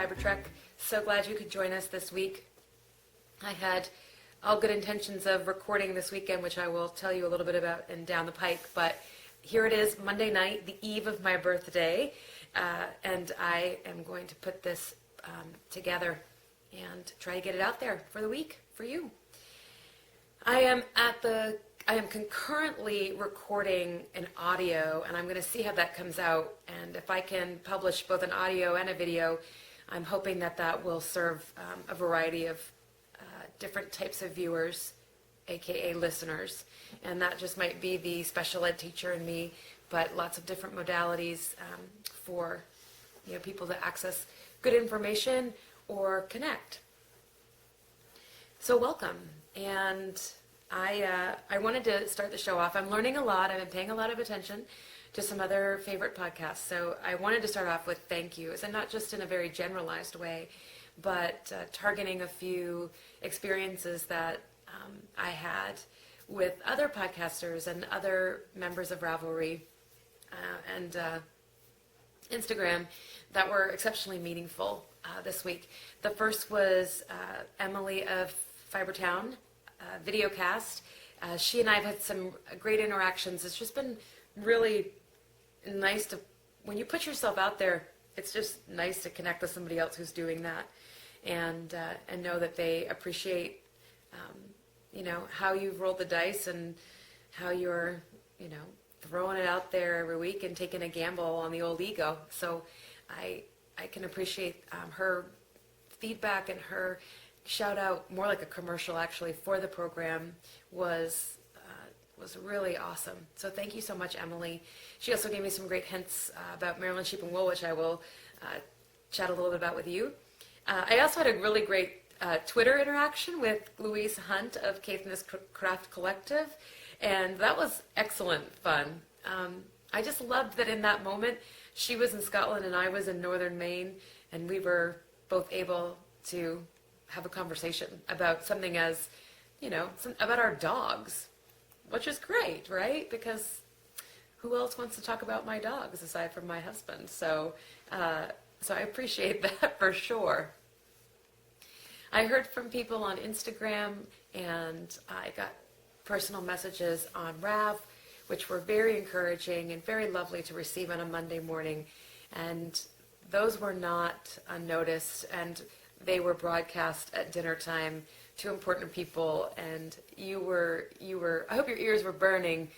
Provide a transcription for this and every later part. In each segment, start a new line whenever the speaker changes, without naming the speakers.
FiberTrek. So glad you could join us this week. I had all good intentions of recording this weekend, which I will tell you a little bit about in Down the Pike, but here it is, Monday night, the eve of my birthday, and I am going to put this together and try to get it out there for the week for you. I am concurrently recording an audio, and I'm going to see how that comes out. And if I can publish both an audio and a video, I'm hoping that that will serve a variety of different types of viewers, aka listeners. And that just might be the special ed teacher in me, but lots of different modalities for people to access good information or connect. So welcome. And I wanted to start the show off. I'm learning a lot. I've been paying a lot of attention to some other favorite podcasts. So I wanted to start off with thank yous, and not just in a very generalized way, but targeting a few experiences that I had with other podcasters and other members of Ravelry and Instagram that were exceptionally meaningful this week. The first was Emily of Fibertown, Videocast. She and I have had some great interactions. It's just been really nice to, when you put yourself out there, it's just nice to connect with somebody else who's doing that and know that they appreciate, how you've rolled the dice and how you're, throwing it out there every week and taking a gamble on the old ego. So I can appreciate her feedback, and her shout out, more like a commercial actually, for the program was really awesome. So thank you so much, Emily. She also gave me some great hints about Maryland Sheep and Wool, which I will chat a little bit about with you. I also had a really great Twitter interaction with Louise Hunt of Caithness Craft Collective, and that was excellent fun. I just loved that in that moment she was in Scotland and I was in northern Maine, and we were both able to have a conversation about something as, about our dogs, which is great, right? Because who else wants to talk about my dogs aside from my husband? So I appreciate that for sure. I heard from people on Instagram, and I got personal messages on Rav, which were very encouraging and very lovely to receive on a Monday morning. And those were not unnoticed, and they were broadcast at dinner time to important people. And you were, I hope your ears were burning,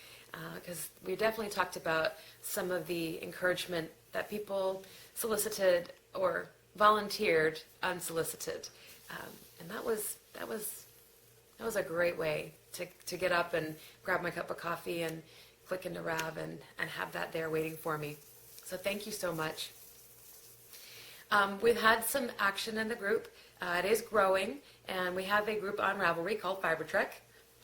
because we definitely talked about some of the encouragement that people solicited or volunteered unsolicited. And that was a great way to get up and grab my cup of coffee and click into Rav and have that there waiting for me. So thank you so much. We've had some action in the group. It is growing, and we have a group on Ravelry called FiberTrek.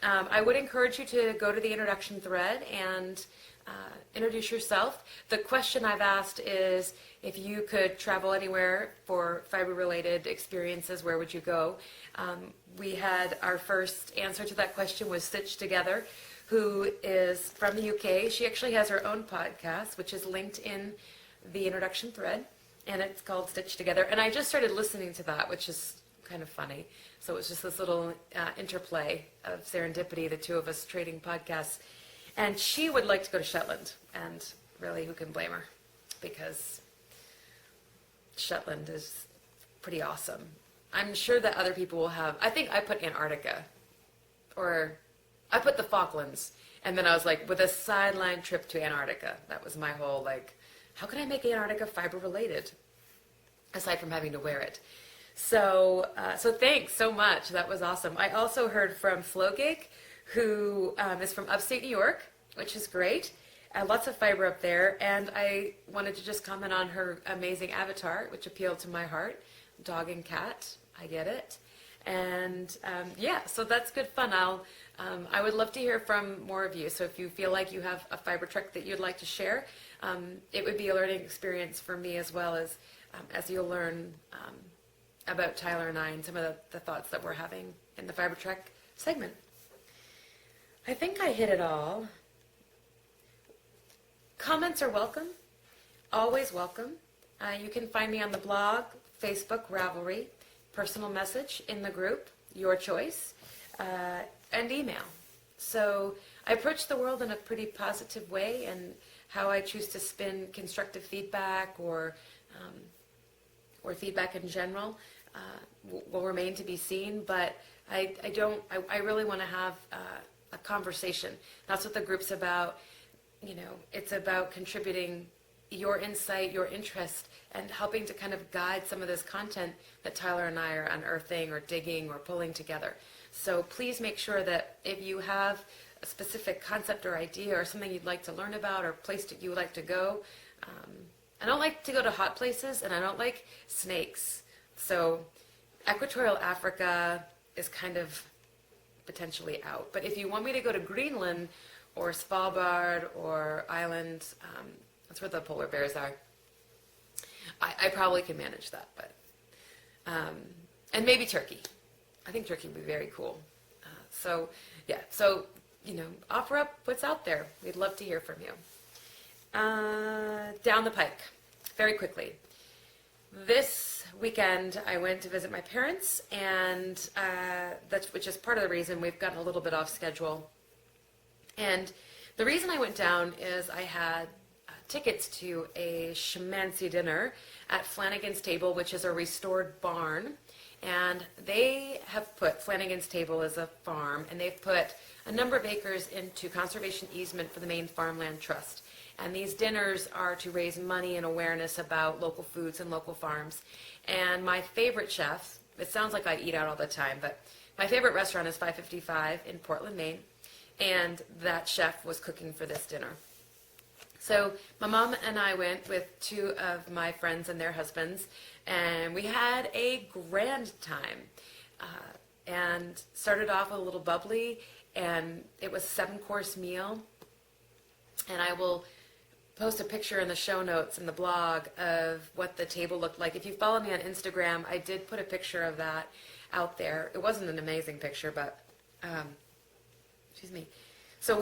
I would encourage you to go to the introduction thread and introduce yourself. The question I've asked is, if you could travel anywhere for fiber-related experiences, where would you go? We had our first answer to that question was Stitch Together, who is from the UK. She actually has her own podcast, which is linked in the introduction thread, and it's called Stitch Together. And I just started listening to that, which is kind of funny. So it was just this little interplay of serendipity, the two of us trading podcasts. And she would like to go to Shetland, and really, who can blame her? Because Shetland is pretty awesome. I'm sure that other people will have, I think I put Antarctica, or I put the Falklands, and then I was like, with a sideline trip to Antarctica. That was my whole, how can I make Antarctica fiber related, aside from having to wear it? So thanks so much. That was awesome. I also heard from Flowgig, who is from upstate New York, which is great. Lots of fiber up there. And I wanted to just comment on her amazing avatar, which appealed to my heart. Dog and cat. I get it. And so that's good fun. I would love to hear from more of you. So if you feel like you have a FiberTrek that you'd like to share, it would be a learning experience for me, as well as you'll learn about Tyler and I and some of the thoughts that we're having in the FiberTrek segment. I think I hit it all. Comments are welcome, always welcome. You can find me on the blog, Facebook Ravelry, personal message in the group, your choice, and email. So I approach the world in a pretty positive way, and how I choose to spin constructive feedback or feedback in general will remain to be seen. But I really want to have a conversation. That's what the group's about. It's about contributing your insight, your interest, and helping to kind of guide some of this content that Tyler and I are unearthing or digging or pulling together. So please make sure that if you have a specific concept or idea or something you'd like to learn about or place that you would like to go, I don't like to go to hot places, and I don't like snakes. So Equatorial Africa is kind of potentially out. But if you want me to go to Greenland or Svalbard or Ireland, that's where the polar bears are, I probably can manage that. But and maybe Turkey. I think Turkey would be very cool. So offer up what's out there. We'd love to hear from you. Down the pike, very quickly. This weekend, I went to visit my parents, and which is part of the reason we've gotten a little bit off schedule. And the reason I went down is I had tickets to a shamancy dinner at Flanagan's Table, which is a restored barn. And they have put, Flanagan's Table is a farm, and they've put a number of acres into conservation easement for the Maine Farmland Trust. And these dinners are to raise money and awareness about local foods and local farms. And my favorite chef, it sounds like I eat out all the time, but my favorite restaurant is 555 in Portland, Maine. And that chef was cooking for this dinner. So my mom and I went with two of my friends and their husbands, and we had a grand time. And started off with a little bubbly, and it was a 7-course meal. And I will post a picture in the show notes in the blog of what the table looked like. If you follow me on Instagram, I did put a picture of that out there. It wasn't an amazing picture, but excuse me. So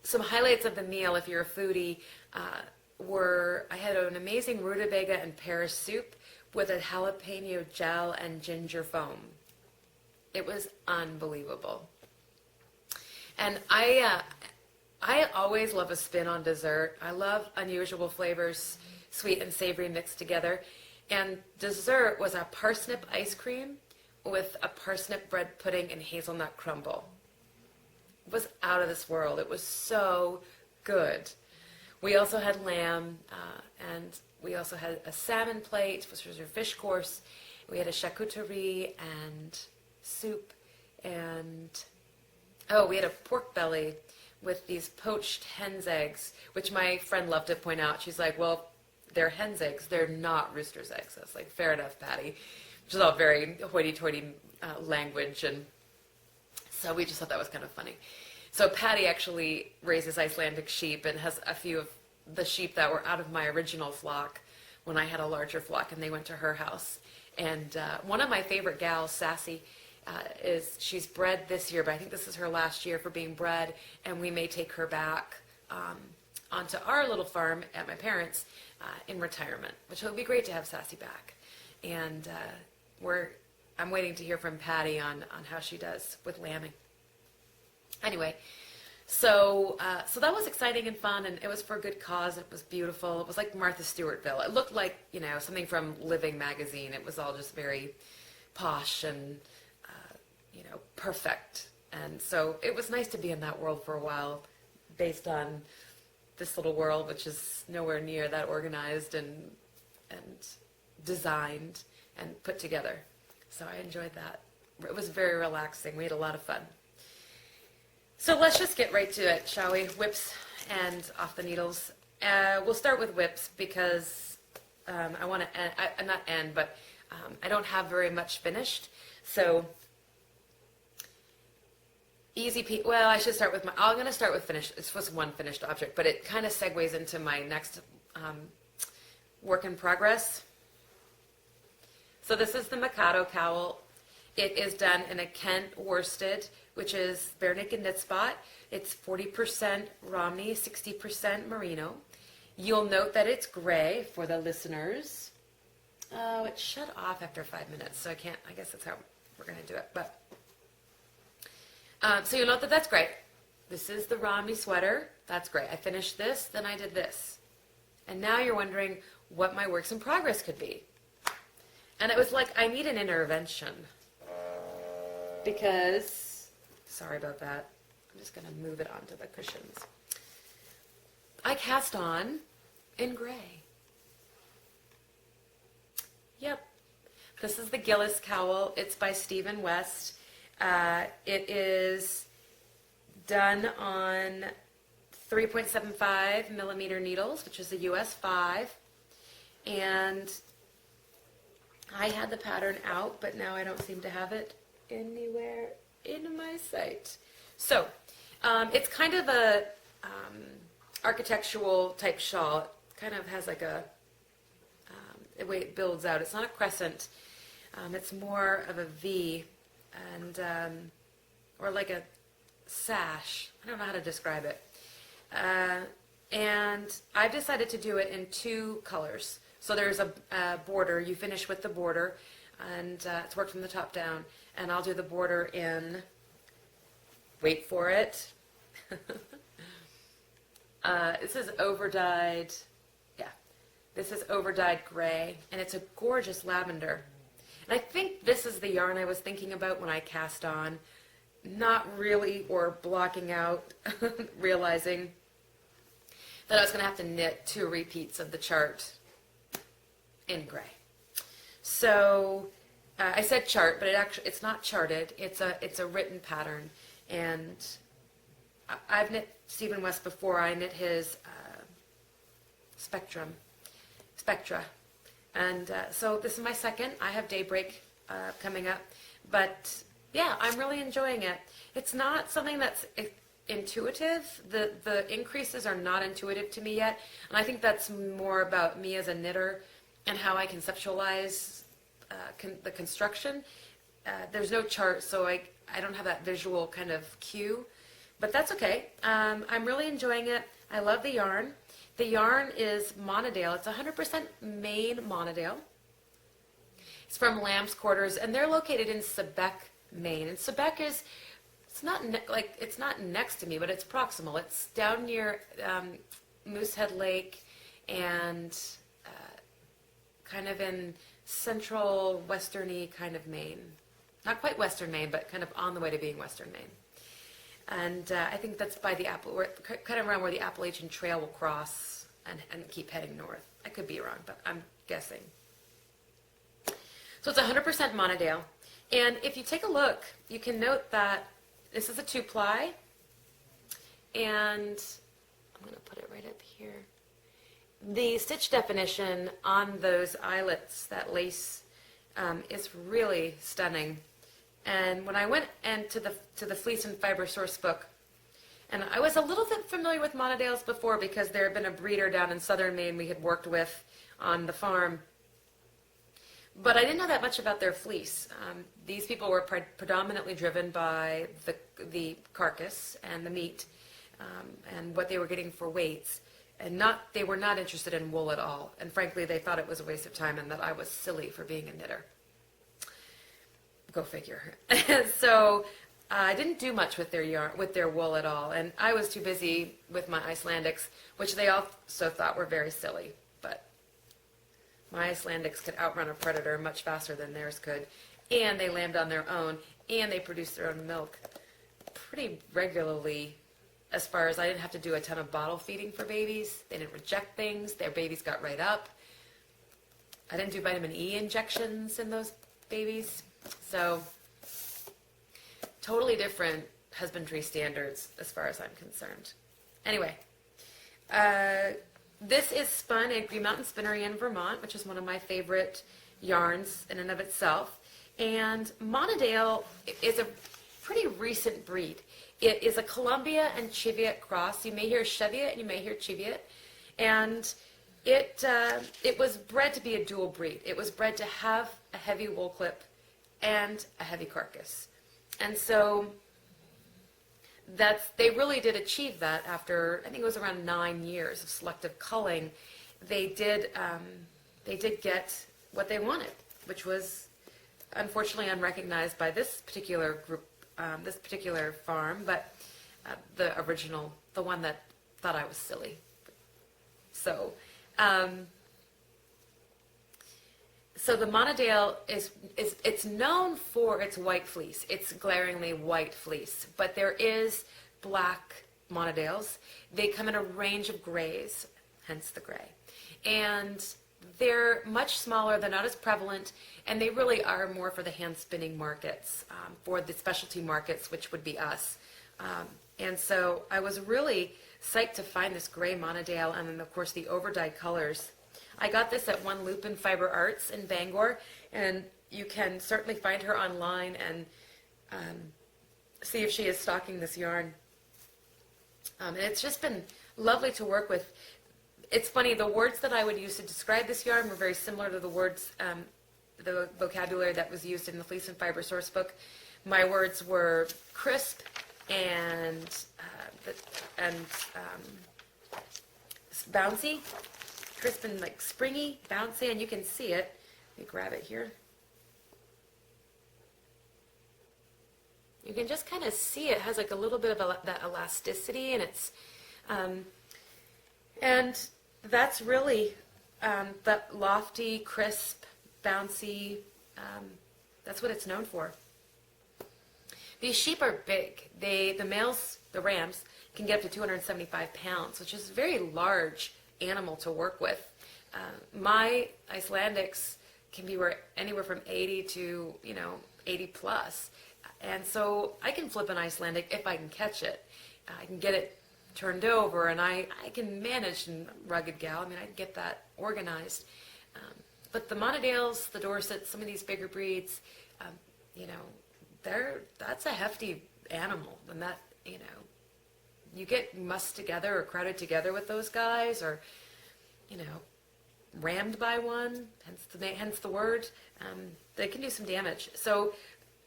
some highlights of the meal, if you're a foodie, I had an amazing rutabaga and pear soup with a jalapeno gel and ginger foam. It was unbelievable. And I always love a spin on dessert. I love unusual flavors, sweet and savory mixed together. And dessert was a parsnip ice cream with a parsnip bread pudding and hazelnut crumble. It was out of this world. It was so good. We also had lamb, and we also had a salmon plate, which was our fish course. We had a charcuterie and soup, and we had a pork belly with these poached hen's eggs, which my friend loved to point out. She's like, well, they're hen's eggs. They're not rooster's eggs. I was like, fair enough, Patty. Which is all very hoity-toity language, and so we just thought that was kind of funny. So Patty actually raises Icelandic sheep and has a few of the sheep that were out of my original flock when I had a larger flock, and they went to her house. And one of my favorite gals, Sassy, she's bred this year, but I think this is her last year for being bred, and we may take her back onto our little farm at my parents' in retirement, which will be great to have Sassy back. And I'm waiting to hear from Patty on how she does with lambing. Anyway, so that was exciting and fun, and it was for a good cause. It was beautiful. It was like Martha Stewartville. It looked like, something from Living magazine. It was all just very posh and, perfect. And so it was nice to be in that world for a while, based on this little world, which is nowhere near that organized and designed and put together. So I enjoyed that. It was very relaxing. We had a lot of fun. So let's just get right to it, shall we? Whips and off the needles. We'll start with whips because I want to I don't have very much finished. So I should start with I'm going to start with finished. It's just one finished object, but it kind of segues into my next work in progress. So this is the Mikado cowl. It is done in a Kent worsted, which is bare naked knit spot. It's 40% Romney, 60% merino. You'll note that it's gray for the listeners. Oh, it shut off after 5 minutes, so I can't, I guess that's how we're going to do it. But so you'll note that that's great. This is the Romney sweater. That's great. I finished this, then I did this. And now you're wondering what my works in progress could be. And it was like, I need an intervention. Because, sorry about that. I'm just going to move it onto the cushions. I cast on in gray. Yep. This is the Gillis cowl. It's by Stephen West. It is done on 3.75 millimeter needles, which is a US 5. And I had the pattern out, but now I don't seem to have it anywhere in my site. So it's kind of a architectural type shawl. It kind of has like a the way it builds out. It's not a crescent. It's more of a V, and or like a sash. I don't know how to describe it. And I've decided to do it in 2 colors. So there's a border. You finish with the border, and it's worked from the top down. And I'll do the border in, wait for it. This is over-dyed, yeah. This is over-dyed gray, and it's a gorgeous lavender. And I think this is the yarn I was thinking about when I cast on, not really, or blocking out, realizing that I was going to have to knit 2 repeats of the chart in gray. So I said chart, but it's not charted. It's a written pattern, and I've knit Stephen West before. I knit his Spectra, and so this is my second. I have Daybreak coming up, but yeah, I'm really enjoying it. It's not something that's intuitive. The increases are not intuitive to me yet, and I think that's more about me as a knitter and how I conceptualize the construction. There's no chart, so I don't have that visual kind of cue, but that's okay. I'm really enjoying it. I love the yarn. The yarn is Monadale. It's 100% Maine Monadale. It's from Lamb's Quarters, and they're located in Sebec, Maine. And Sebec is, it's not next to me, but it's proximal. It's down near Moosehead Lake and kind of in central westerny kind of Maine. Not quite western Maine, but kind of on the way to being western Maine. And I think that's by the kind of around where the Appalachian Trail will cross and keep heading north. I could be wrong, but I'm guessing. So it's 100% Monadale. And if you take a look, you can note that this is a 2-ply. And I'm going to put it right up here. The stitch definition on those eyelets, that lace, is really stunning. And when I went to the Fleece and Fiber Source book, and I was a little bit familiar with Monadales before because there had been a breeder down in southern Maine we had worked with on the farm, but I didn't know that much about their fleece. These people were predominantly driven by the carcass and the meat and what they were getting for weights, and they were not interested in wool at all. And frankly, they thought it was a waste of time and that I was silly for being a knitter. Go figure. So I didn't do much with their yarn, with their wool at all, and I was too busy with my Icelandics, which they also thought were very silly. But my Icelandics could outrun a predator much faster than theirs could, and they lambed on their own, and they produced their own milk pretty regularly. As far as I didn't have to do a ton of bottle feeding for babies, they didn't reject things. Their babies got right up. I didn't do vitamin E injections in those babies. So, totally different husbandry standards as far as I'm concerned. Anyway, this is spun at Green Mountain Spinnery in Vermont, which is one of my favorite yarns in and of itself. And Monadale is a pretty recent breed. It is a Columbia and Cheviot cross. You may hear Cheviot and you may hear Cheviot. And it was bred to be a dual breed. It was bred to have a heavy wool clip and a heavy carcass. And so they really did achieve that after, I think it was around 9 years of selective culling. They did get what they wanted, which was unfortunately unrecognized by this particular group, this particular farm, but the original, the one that thought I was silly. So, so the Monadale it's known for its white fleece. It's glaringly white fleece, but there is black Monadales. They come in a range of grays, hence the gray. And they're much smaller, they're not as prevalent, and they really are more for the hand spinning markets, for the specialty markets, which would be us. And so I was really psyched to find this gray Monadale, and then of course the overdyed colors. I got this at One Loop in Fiber Arts in Bangor, and you can certainly find her online and see if she is stocking this yarn. And it's just been lovely to work with. It's funny, the words that I would use to describe this yarn were very similar to the words, the vocabulary that was used in the Fleece and Fiber source book. My words were crisp and bouncy, crisp and like springy, bouncy, and you can see it. Let me grab it here. You can just kind of see it has like a little bit of that elasticity, and it's and that's really that lofty, crisp, bouncy. That's what it's known for. These sheep are big. The males, the rams, can get up to 275 pounds, which is a very large animal to work with. My Icelandics can be anywhere from 80 to 80 plus, and so I can flip an Icelandic if I can catch it. I can get it turned over, and I can manage in Rugged Gal. I mean, I can get that organized. But the Monadales, the Dorsets, some of these bigger breeds, that's a hefty animal, and that you get mussed together or crowded together with those guys, or rammed by one, hence the word. They can do some damage. So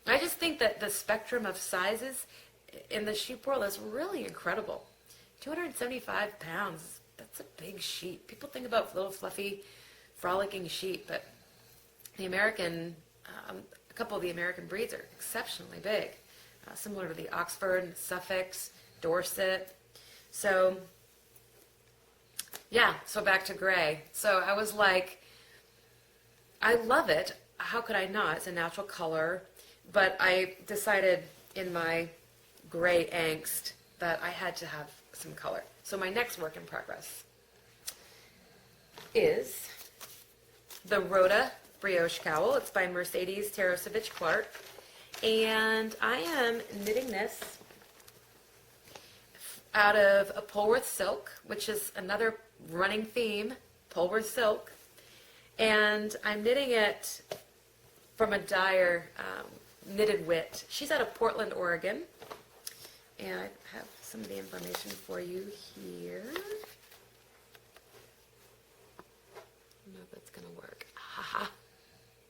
I just think that the spectrum of sizes in the sheep world is really incredible. 275 pounds, that's a big sheep. People think about little fluffy, frolicking sheep, but the American, a couple of the American breeds are exceptionally big, similar to the Oxford, Suffolk, Dorset. So, yeah, so back to gray. So I was like, I love it. How could I not? It's a natural color. But I decided in my gray angst that I had to have some color. So my next work in progress is the Rhoda Brioche Cowl. It's by Mercedes Tarosevich Clark. And I am knitting this out of a Polwarth silk, which is another running theme, Polwarth silk. And I'm knitting it from a dyer, Knitted Wit. She's out of Portland, Oregon. And I have some of the information for you here. I don't know if that's going to work. Haha.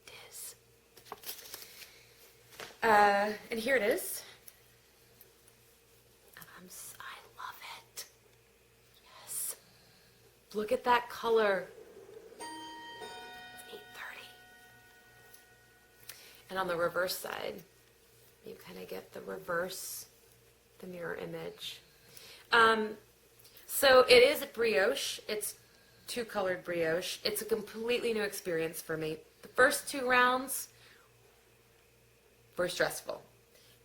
It is. And here it is. And I love it. Yes. Look at that color. It's 8:30. And on the reverse side, you kind of get the reverse, the mirror image. So it is a brioche. It's two-colored brioche. It's a completely new experience for me. The first 2 rounds were stressful.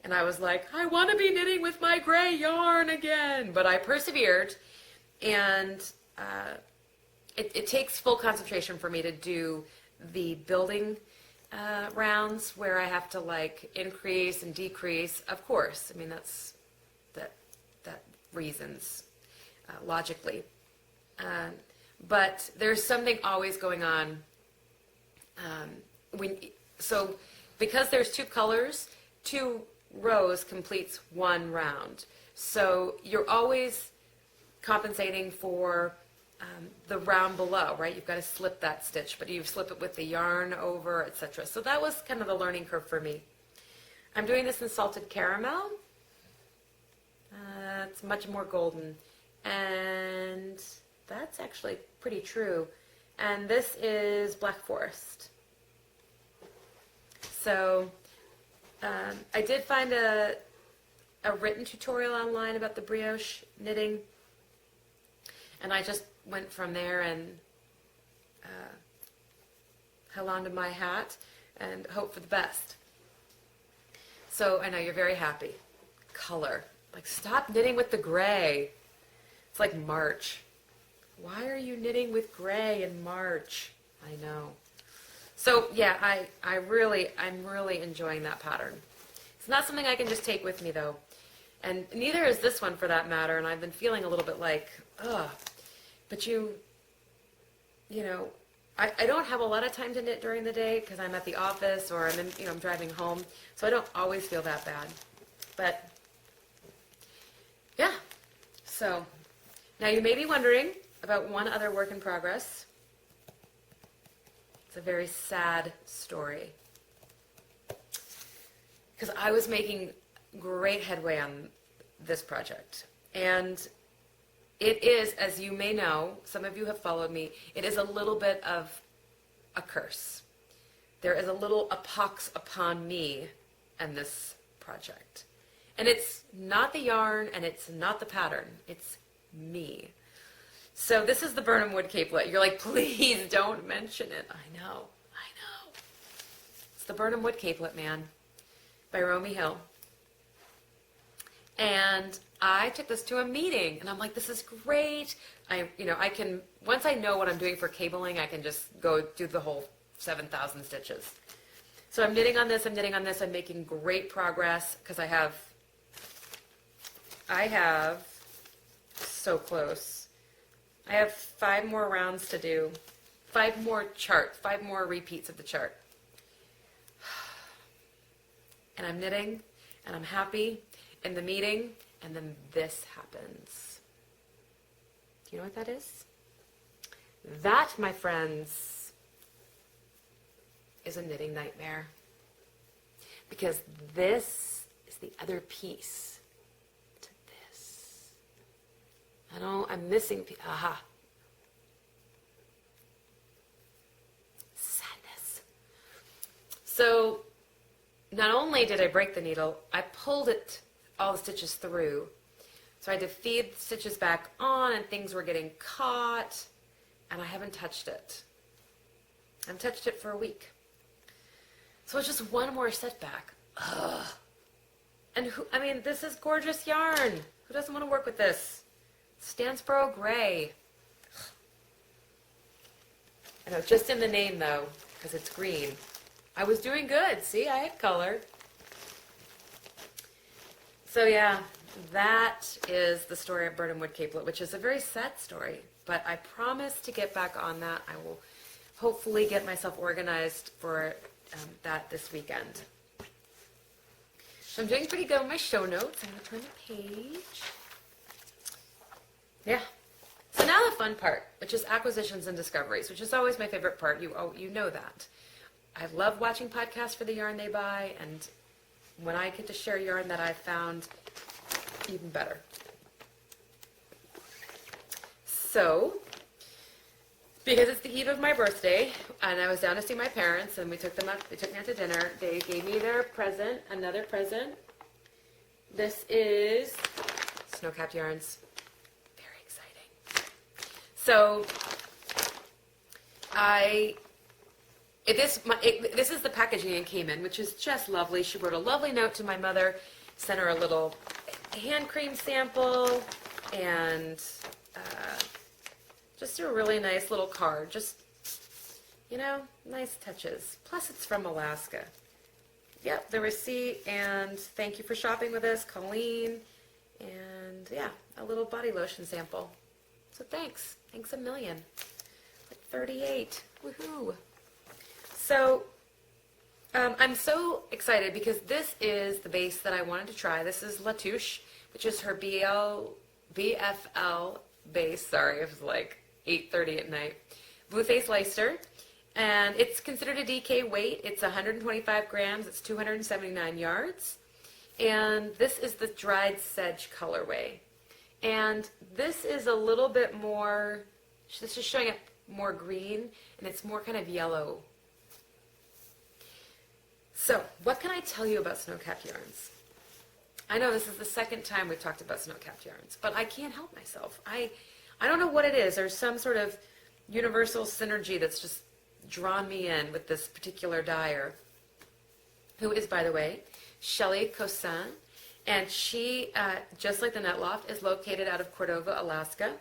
And I was like, I want to be knitting with my gray yarn again. But I persevered, and it takes full concentration for me to do the building rounds where I have to like increase and decrease. Of course, I mean that reasons logically, but there's something always going on. So because there's 2 colors, 2 rows completes 1 round. So you're always compensating for the round below, right? You've got to slip that stitch, but you slip it with the yarn over, etc. So that was kind of the learning curve for me. I'm doing this in salted caramel. It's much more golden, and that's actually pretty true. And this is Black Forest. So I did find a written tutorial online about the brioche knitting, and I just went from there and held on to my hat and hope for the best. So I know you're very happy. Color. Like, stop knitting with the gray. It's like March. Why are you knitting with gray in March? I know. So yeah, I'm really enjoying that pattern. It's not something I can just take with me though. And neither is this one for that matter. And I've been feeling a little bit like, ugh. But you know, I don't have a lot of time to knit during the day because I'm at the office or I'm driving home. So I don't always feel that bad. But yeah. So now you may be wondering about one other work in progress. It's a very sad story. Because I was making great headway on this project. And it is, as you may know, some of you have followed me, it is a little bit of a curse. There is a little a pox upon me and this project. And it's not the yarn and it's not the pattern. It's me. So this is the Birnam Wood capelet. You're like, please don't mention it. I know. It's the Birnam Wood capelet, man, by Romy Hill. And I took this to a meeting, and I'm like, this is great. I can, once I know what I'm doing for cabling, I can just go do the whole 7,000 stitches. So I'm knitting on this, I'm making great progress, because I have, so close. I have 5 more rounds to do, 5 more repeats of the chart. And I'm knitting, and I'm happy in the meeting, and then this happens. Do you know what that is? That, my friends, is a knitting nightmare. Because this is the other piece to this. I'm missing, aha. Sadness. So, not only did I break the needle, I pulled it, all the stitches through. So I had to feed the stitches back on and things were getting caught and I haven't touched it. I haven't touched it for a week. So it's just one more setback. Ugh. And this is gorgeous yarn. Who doesn't want to work with this? Stansboro Gray. I know, just in the name though, because it's green. I was doing good. See, I had color. So yeah, that is the story of Birnam Wood capelet, which is a very sad story. But I promise to get back on that. I will hopefully get myself organized for that this weekend. So I'm doing pretty good with my show notes. I'm going to turn the page. Yeah. So now the fun part, which is acquisitions and discoveries, which is always my favorite part. You know that. I love watching podcasts for the yarn they buy, and when I get to share yarn that I've found, even better. So, because it's the eve of my birthday, and I was down to see my parents, and they took me out to dinner. They gave me their present, another present. This is Snow-Capped Yarns. Very exciting. So, this is the packaging it came in, which is just lovely. She wrote a lovely note to my mother, sent her a little hand cream sample, and just a really nice little card. Just, nice touches. Plus, it's from Alaska. Yep, the receipt, and thank you for shopping with us, Colleen. And, yeah, a little body lotion sample. So thanks. Thanks a million. Like 38. Woohoo. So, I'm so excited because this is the base that I wanted to try. This is Latouche, which is her BFL base. Sorry, it was like 8:30 at night. Blue Face Leicester. And it's considered a DK weight. It's 125 grams. It's 279 yards. And this is the dried sedge colorway. And this is a little bit more, this is showing up more green, and it's more kind of yellow. So, what can I tell you about snow-capped yarns? I know this is the second time we've talked about snow-capped yarns, but I can't help myself. I don't know what it is. There's some sort of universal synergy that's just drawn me in with this particular dyer, who is, by the way, Shelley Cossin, and she, just like the Net Loft, is located out of Cordova, Alaska.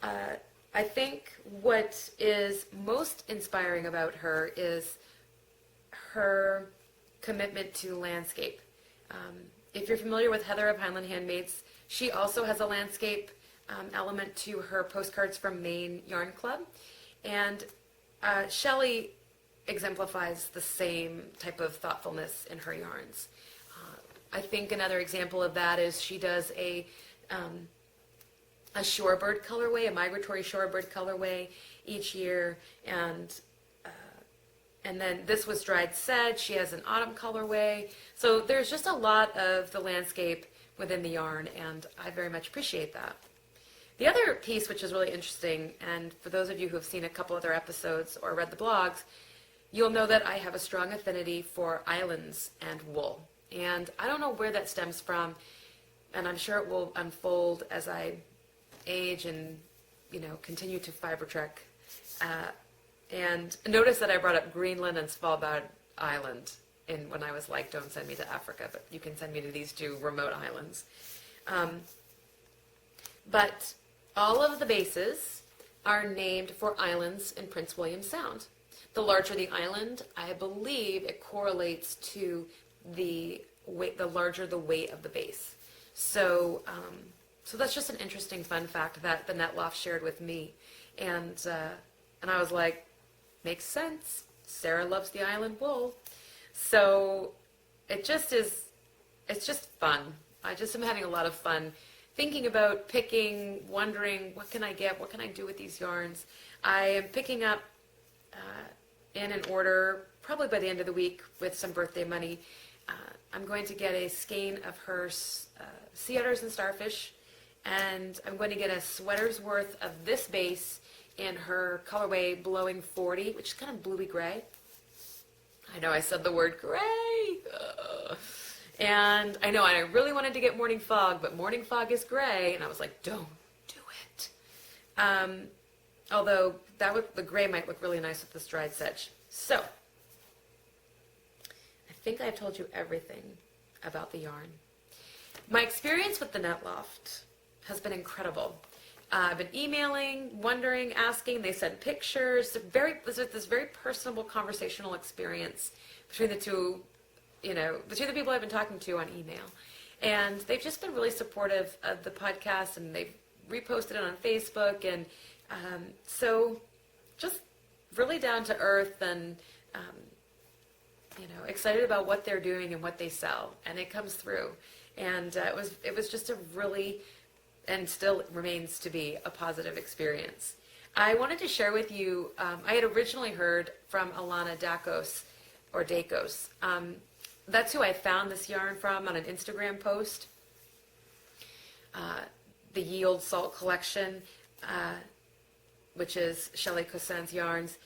I think what is most inspiring about her is her commitment to landscape. If you're familiar with Heather of Highland Handmaids, she also has a landscape element to her postcards from Maine Yarn Club. And Shelley exemplifies the same type of thoughtfulness in her yarns. I think another example of that is she does a shorebird colorway, a migratory shorebird colorway each year, and then this was dried sedge. She has an autumn colorway. So there's just a lot of the landscape within the yarn, and I very much appreciate that. The other piece, which is really interesting, and for those of you who have seen a couple other episodes or read the blogs, you'll know that I have a strong affinity for islands and wool. And I don't know where that stems from, and I'm sure it will unfold as I age and, continue to fiber trek. And notice that I brought up Greenland and Svalbard Island when I was like, don't send me to Africa, but you can send me to these two remote islands. But all of the bases are named for islands in Prince William Sound. The larger the island, I believe it correlates to the weight, the larger the weight of the base. So that's just an interesting fun fact that the Net Loft shared with me. And I was like, makes sense. Sarah loves the island wool. So it's just fun. I just am having a lot of fun thinking about picking, wondering, what can I get? What can I do with these yarns? I am picking up in an order, probably by the end of the week with some birthday money. I'm going to get a skein of her sea otters and starfish, and I'm going to get a sweater's worth of this base in her colorway Blowing 40, which is kind of bluey gray. I know I said the word gray. And I know I really wanted to get Morning Fog, but Morning Fog is gray, and I was like, don't do it. Although the gray might look really nice with this dried sedge. So, I think I've told you everything about the yarn. My experience with the Net Loft has been incredible. I've been emailing, wondering, asking. They sent pictures. This very personable conversational experience between the two, between the people I've been talking to on email. And they've just been really supportive of the podcast, and they've reposted it on Facebook. And so just really down to earth and, excited about what they're doing and what they sell. And it comes through. And it was just a really, and still remains to be, a positive experience. I wanted to share with you, I had originally heard from Alana Dakos, or Dakos. That's who I found this yarn from on an Instagram post. The Yield Salt Collection, which is Shelley Cossin's yarns.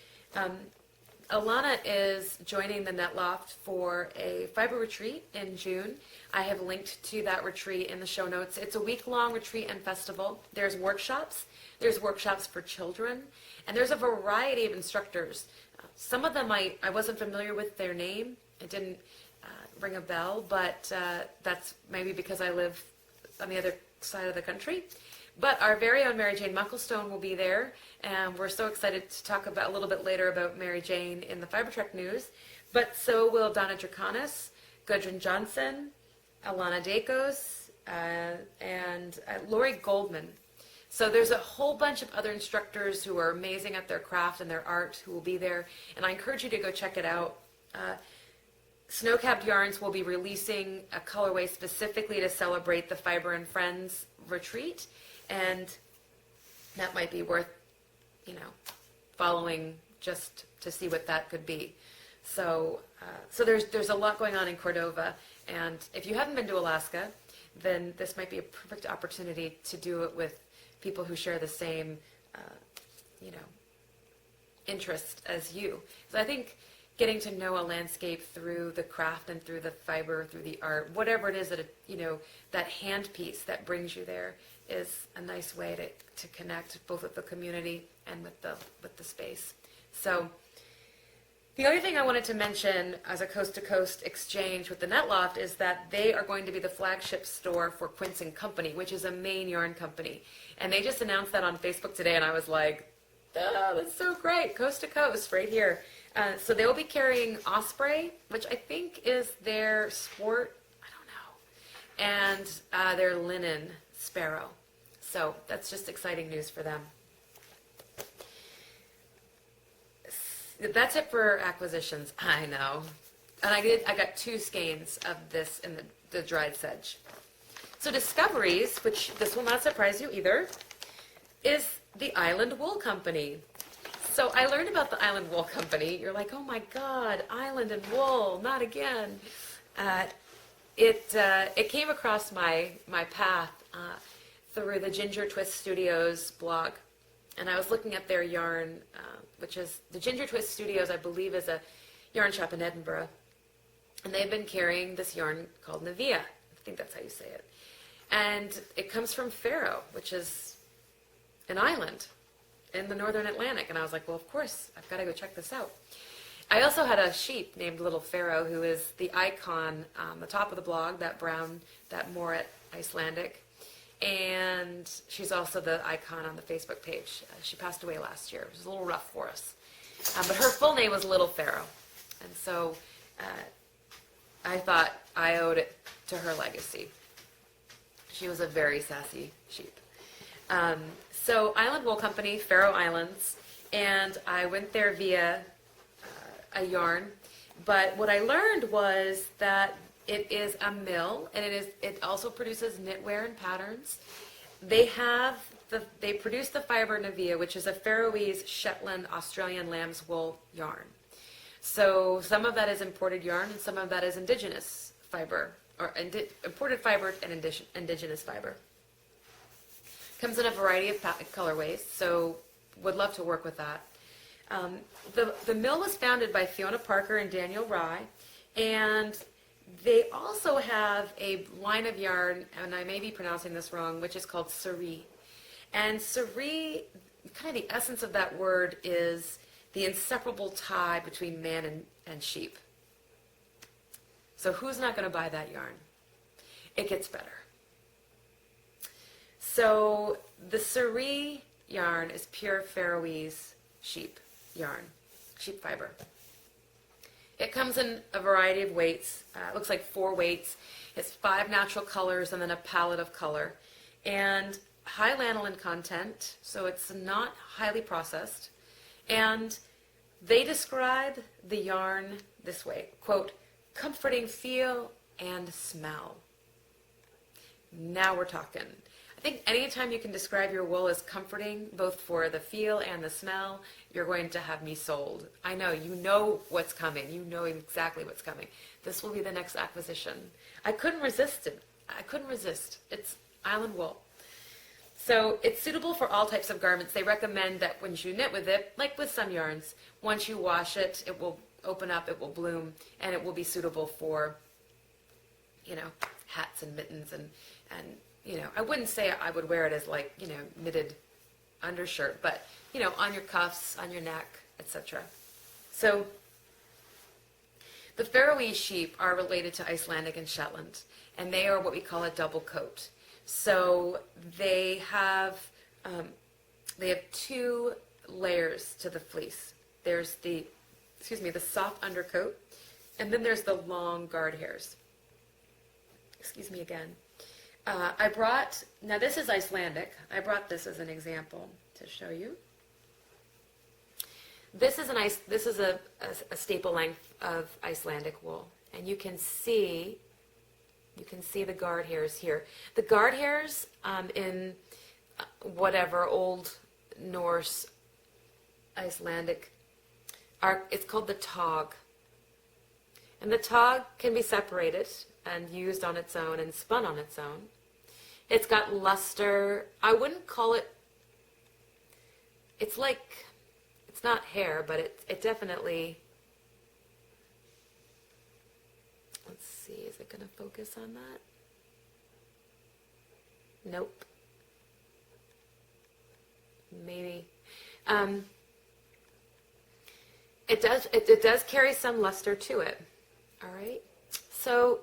Alana is joining the Net Loft for a fiber retreat in June. I have linked to that retreat in the show notes. It's a week-long retreat and festival. There's workshops. There's workshops for children. And there's a variety of instructors. Some of them I wasn't familiar with their name. It didn't ring a bell, but that's maybe because I live on the other side of the country. But our very own Mary Jane Mucklestone will be there, and we're so excited to talk about a little bit later about Mary Jane in the Fiber Trek news. But so will Donna Draconis, Gudrun Johnson, Alana Dakos, and Lori Goldman. So there's a whole bunch of other instructors who are amazing at their craft and their art who will be there, and I encourage you to go check it out. Snow-Capped Yarns will be releasing a colorway specifically to celebrate the Fiber and Friends retreat, and that might be worth, following just to see what that could be. So there's a lot going on in Cordova, and if you haven't been to Alaska, then this might be a perfect opportunity to do it with people who share the same, interest as you. So I think getting to know a landscape through the craft and through the fiber, through the art, whatever it is that, that hand piece that brings you there is a nice way to connect both with the community and with the space. So the other thing I wanted to mention as a coast-to-coast exchange with the Netloft is that they are going to be the flagship store for Quince and Company, which is a Maine yarn company. And they just announced that on Facebook today, and I was like, oh, that's so great, coast-to-coast right here. So they'll be carrying Osprey, which I think is their sport, I don't know, and their linen Sparrow. So that's just exciting news for them. That's it for acquisitions. I know. And I got 2 skeins of this in the dried sedge. So discoveries, which this will not surprise you either, is the Island Wool Company. So I learned about the Island Wool Company. You're like, oh my God, Island and wool, not again. It came across my path through the Ginger Twist Studios blog. And I was looking at their yarn, which is, the Ginger Twist Studios, I believe, is a yarn shop in Edinburgh. And they've been carrying this yarn called Nevia. I think that's how you say it. And it comes from Faroe, which is an island in the northern Atlantic. And I was like, well, of course, I've got to go check this out. I also had a sheep named Little Faroe, who is the icon on the top of the blog, that brown, that Moret Icelandic. And she's also the icon on the Facebook page. She passed away last year. It was a little rough for us. But her full name was Little Faroe. And so I thought I owed it to her legacy. She was a very sassy sheep. So Island Wool Company, Faroe Islands, and I went there via a yarn. But what I learned was that it is a mill, and it also produces knitwear and patterns. They produce the fiber Nevia, which is a Faroese Shetland Australian lamb's wool yarn. So some of that is imported yarn, and some of that is indigenous fiber, or imported fiber and indigenous fiber. Comes in a variety of colorways, so would love to work with that. The mill was founded by Fiona Parker and Daniel Rye, and they also have a line of yarn, and I may be pronouncing this wrong, which is called Sari. And Sari, kind of the essence of that word is the inseparable tie between man and sheep. So who's not going to buy that yarn? It gets better. So the Sari yarn is pure Faroese sheep yarn, sheep fiber. It comes in a variety of weights. It looks like 4 weights. It's 5 natural colors and then a palette of color. And high lanolin content, so it's not highly processed. And they describe the yarn this way, quote, comforting feel and smell. Now we're talking. I think anytime you can describe your wool as comforting, both for the feel and the smell, you're going to have me sold. I know, you know what's coming. You know exactly what's coming. This will be the next acquisition. I couldn't resist it. I couldn't resist. It's Island Wool. So it's suitable for all types of garments. They recommend that when you knit with it, like with some yarns, once you wash it, it will open up, it will bloom, and it will be suitable for, hats and mittens and I wouldn't say I would wear it as like, knitted undershirt, but, on your cuffs, on your neck, etc. So the Faroese sheep are related to Icelandic and Shetland, and they are what we call a double coat. So they have 2 layers to the fleece. There's the soft undercoat, and then there's the long guard hairs. Excuse me again. Now this is Icelandic. I brought this as an example to show you. This is a staple length of Icelandic wool, and you can see the guard hairs here. The guard hairs in whatever Old Norse Icelandic it's called the tog. And the tog can be separated and used on its own and spun on its own. It's got luster. I wouldn't call it, it's not hair, but it definitely it going to focus on that? Nope. Maybe. It does carry some luster to it. All right. So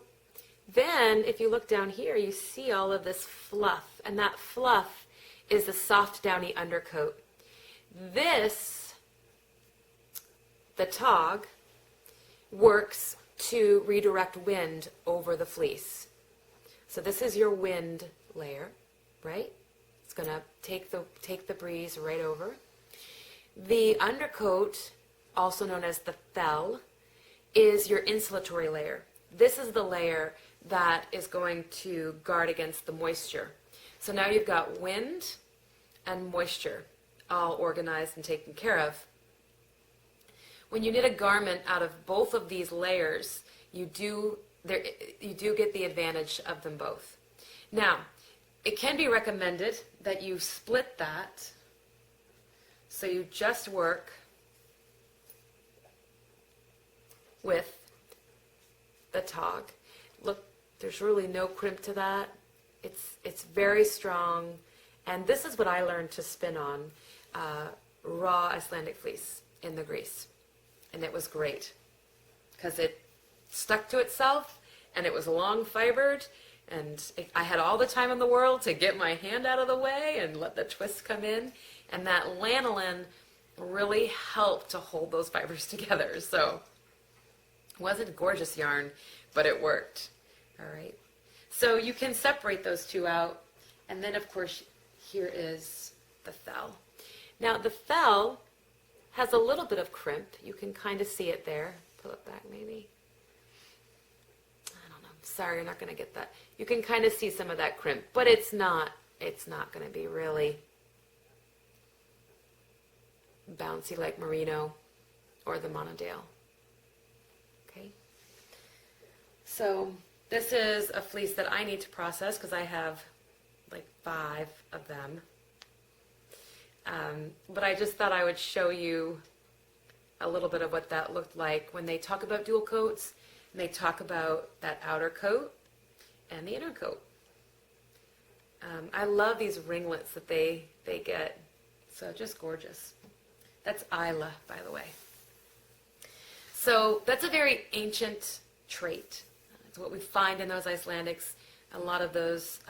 then if you look down here, you see all of this fluff, and that fluff is the soft, downy undercoat. This, the tog, works to redirect wind over the fleece. So this is your wind layer, right? It's going to take the breeze right over. The undercoat, also known as the fell, is your insulatory layer. This is the layer that is going to guard against the moisture. So now you've got wind and moisture all organized and taken care of. When you knit a garment out of both of these layers, you do get the advantage of them both. Now, it can be recommended that you split that, so you just work with the tog. Look, there's really no crimp to that. It's very strong, and this is what I learned to spin on raw Icelandic fleece in the grease, and it was great because it stuck to itself, and it was long fibered, and I had all the time in the world to get my hand out of the way and let the twist come in, and that lanolin really helped to hold those fibers together. So it wasn't gorgeous yarn, but it worked. All right. So you can separate those two out, and then of course here is the fell. Now the fell has a little bit of crimp. You can kind of see it there. Pull it back maybe. I don't know. Sorry, you're not going to get that. You can kind of see some of that crimp, but it's not going to be really bouncy like merino or the Monodale. Okay. So this is a fleece that I need to process because I have like 5 of them. But I just thought I would show you a little bit of what that looked like when they talk about dual coats, and they talk about that outer coat and the inner coat. I love these ringlets that they get. So just gorgeous. That's Isla, by the way. So that's a very ancient trait. It's what we find in those Icelandics. A lot of those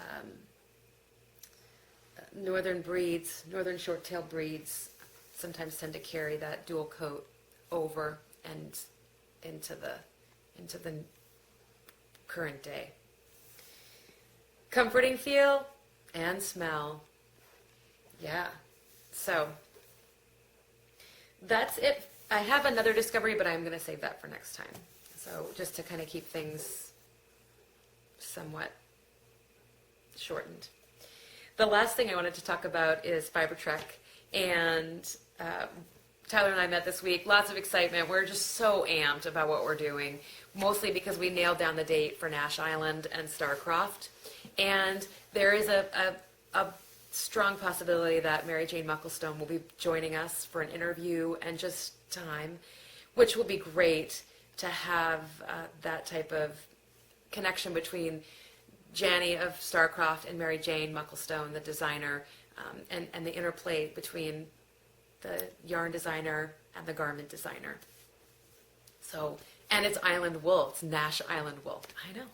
northern breeds, northern short-tailed breeds, sometimes tend to carry that dual coat over and into the current day. Comforting feel and smell. Yeah. So that's it. I have another discovery, but I'm going to save that for next time. So just to kind of keep things somewhat shortened. The last thing I wanted to talk about is Fiber Trek, and Tyler and I met this week. Lots of excitement. We're just so amped about what we're doing, mostly because we nailed down the date for Nash Island and Starcroft, and there is a strong possibility that Mary Jane Mucklestone will be joining us for an interview and just time, which will be great to have that type of connection between Janny of Starcroft and Mary Jane Mucklestone, the designer, and the interplay between the yarn designer and the garment designer. So, and it's island wool. It's Nash Island wool. I know.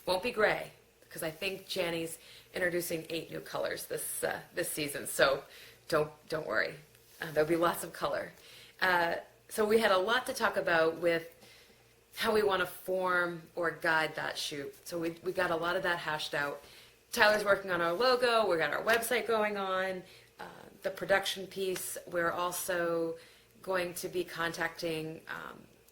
Won't be gray, because I think Janny's introducing 8 new colors this season. So don't worry. There'll be lots of color. So we had a lot to talk about with how we want to form or guide that shoot. So we got a lot of that hashed out. Tyler's working on our logo. We got our website going on. The production piece. We're also going to be contacting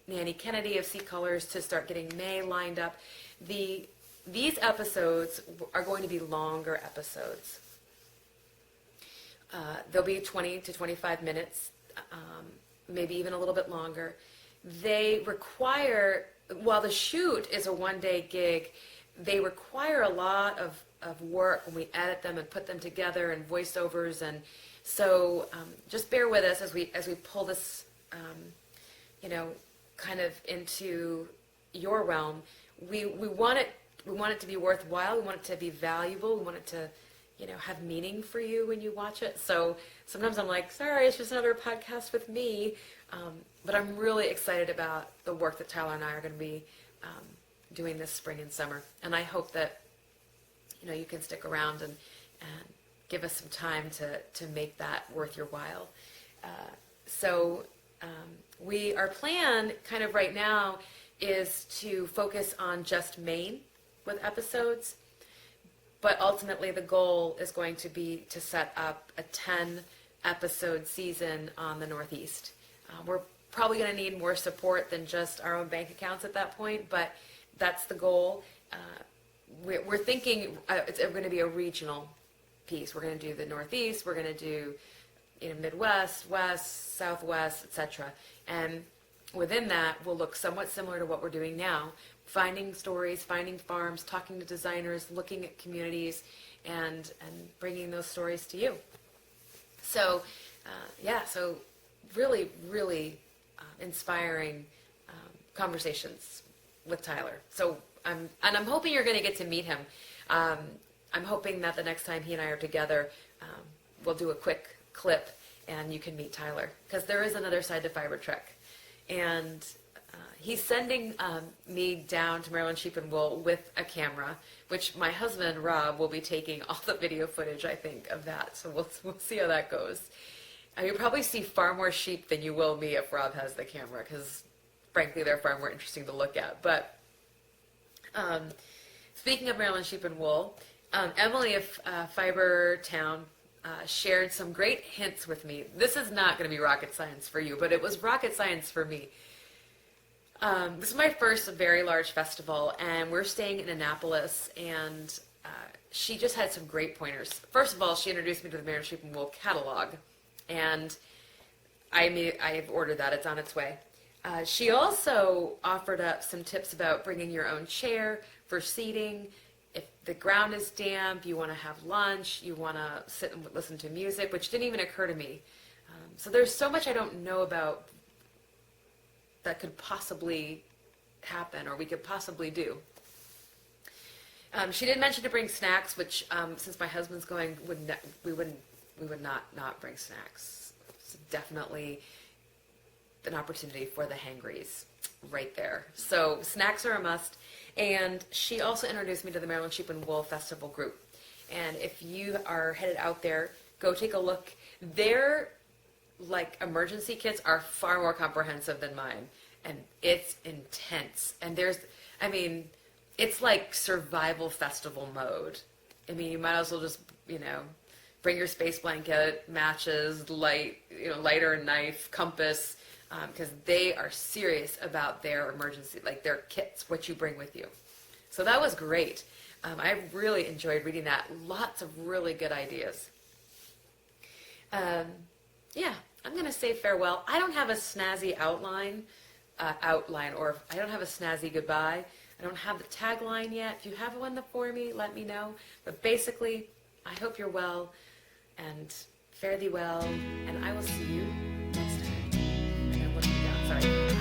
Nanny Kennedy of Sea Colors to start getting May lined up. These episodes are going to be longer episodes. They'll be 20 to 25 minutes, maybe even a little bit longer. They require, while the shoot is a 1-day gig, they require a lot of work when we edit them and put them together and voiceovers, and so just bear with us as we pull this, kind of into your realm. we want it to be worthwhile. We want it to be valuable. We want it to, have meaning for you when you watch it. So sometimes I'm like, sorry, it's just another podcast with me. But I'm really excited about the work that Tyler and I are going to be doing this spring and summer. And I hope that, you can stick around and give us some time to make that worth your while. Our plan kind of right now is to focus on just Maine with episodes. But ultimately, the goal is going to be to set up a 10-episode season on the Northeast. We're probably going to need more support than just our own bank accounts at that point, but that's the goal. We're thinking it's going to be a regional piece. We're going to do the Northeast. We're going to do Midwest, West, Southwest, etc. And within that, we'll look somewhat similar to what we're doing now. Finding stories, finding farms, talking to designers, looking at communities, and bringing those stories to you. So, so really, really inspiring conversations with Tyler. So I'm hoping you're going to get to meet him. I'm hoping that the next time he and I are together, we'll do a quick clip and you can meet Tyler, because there is another side to Fiber Trek. And he's sending me down to Maryland Sheep and Wool with a camera, which my husband, Rob, will be taking all the video footage, I think, of that. So we'll see how that goes. You'll probably see far more sheep than you will me if Rob has the camera, because, frankly, they're far more interesting to look at. But speaking of Maryland Sheep and Wool, Emily of Fiber Town shared some great hints with me. This is not going to be rocket science for you, but it was rocket science for me. This is my first very large festival, and we're staying in Annapolis, and she just had some great pointers. First of all, she introduced me to the Maryland Sheep and Wool catalog, and I've ordered that. It's on its way. She also offered up some tips about bringing your own chair for seating. If the ground is damp, you want to have lunch, you want to sit and listen to music, which didn't even occur to me. So there's so much I don't know about that could possibly happen or we could possibly do. She did mention to bring snacks, which since my husband's going, we would not bring snacks. It's definitely an opportunity for the hangries right there. So snacks are a must. And she also introduced me to the Maryland Sheep and Wool Festival group. And if you are headed out there, go take a look. Their emergency kits are far more comprehensive than mine, and it's intense. And it's like survival festival mode. You might as well just, bring your space blanket, matches, lighter, knife, compass, because they are serious about their emergency, their kits, what you bring with you. So that was great. I really enjoyed reading that. Lots of really good ideas. I'm going to say farewell. I don't have a snazzy outline, or I don't have a snazzy goodbye. I don't have the tagline yet. If you have one for me, let me know. But basically, I hope you're well, and fare thee well, and I will see you next time. I'm looking down, sorry.